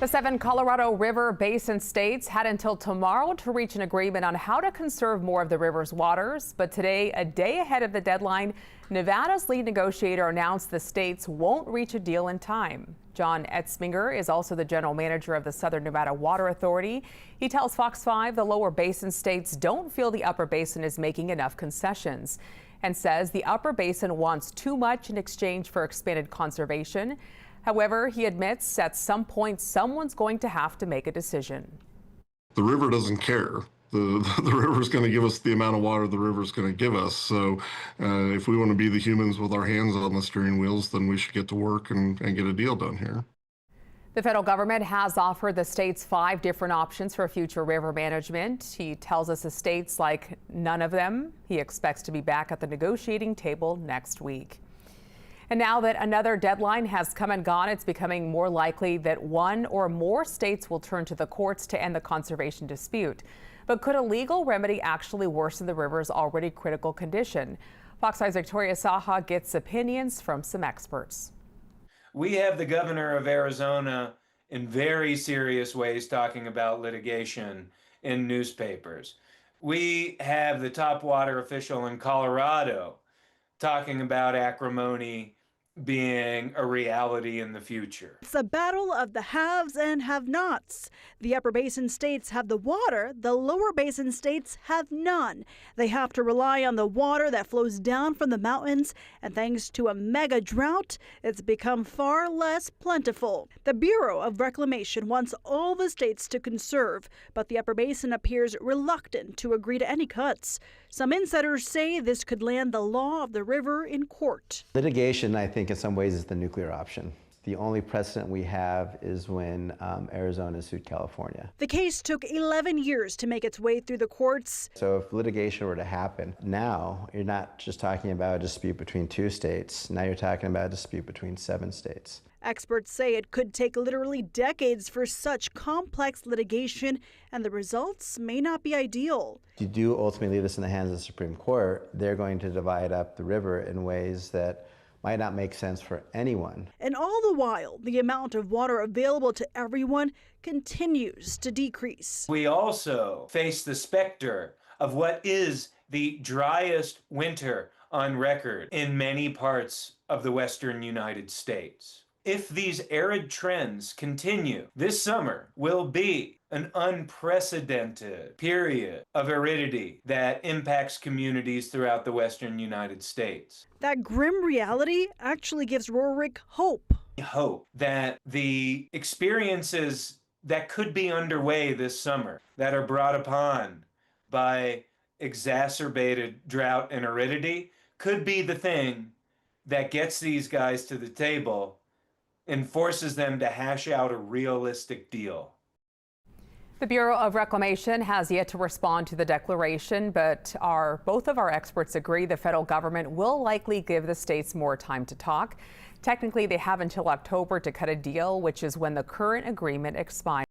The 7 Colorado River Basin states had until tomorrow to reach an agreement on how to conserve more of the river's waters. But today, a day ahead of the deadline, Nevada's lead negotiator announced the states won't reach a deal in time. John Etzminger is also the general manager of the Southern Nevada Water Authority. He tells Fox 5 the lower basin states don't feel the upper basin is making enough concessions, and says the upper basin wants too much in exchange for expanded conservation. However, he admits at some point someone's going to have to make a decision. The river doesn't care. The river's going to give us the amount of water the river's going to give us. So if we want to be the humans with our hands on the steering wheels, then we should get to work and get a deal done here. The federal government has offered the states 5 different options for future river management. He tells us the states like none of them. He expects to be back at the negotiating table next week. And now that another deadline has come and gone, it's becoming more likely that one or more states will turn to the courts to end the conservation dispute. But could a legal remedy actually worsen the river's already critical condition? Fox 5's Victoria Saha gets opinions from some experts. We have the governor of Arizona in very serious ways talking about litigation in newspapers. We have the top water official in Colorado talking about acrimony being a reality in the future. It's a battle of the haves and have-nots. The upper basin states have the water, the lower basin states have none. They have to rely on the water that flows down from the mountains, and thanks to a mega drought, it's become far less plentiful. The Bureau of Reclamation wants all the states to conserve, but the upper basin appears reluctant to agree to any cuts. Some insiders say this could land the law of the river in court. Litigation, I think, in some ways is the nuclear option. The only precedent we have is when Arizona sued California. The case took 11 years to make its way through the courts. So if litigation were to happen now, you're not just talking about a dispute between 2 states. Now you're talking about a dispute between 7 states. Experts say it could take literally decades for such complex litigation, and the results may not be ideal. If you do ultimately leave this in the hands of the Supreme Court, they're going to divide up the river in ways that might not make sense for anyone. And all the while, the amount of water available to everyone continues to decrease. We also face the specter of what is the driest winter on record in many parts of the western United States. If these arid trends continue, this summer will be an unprecedented period of aridity that impacts communities throughout the western United States. That grim reality actually gives Rorick hope. Hope that the experiences that could be underway this summer that are brought upon by exacerbated drought and aridity could be the thing that gets these guys to the table and forces them to hash out a realistic deal. The Bureau of Reclamation has yet to respond to the declaration, but both of our experts agree the federal government will likely give the states more time to talk. Technically, they have until October to cut a deal, which is when the current agreement expires.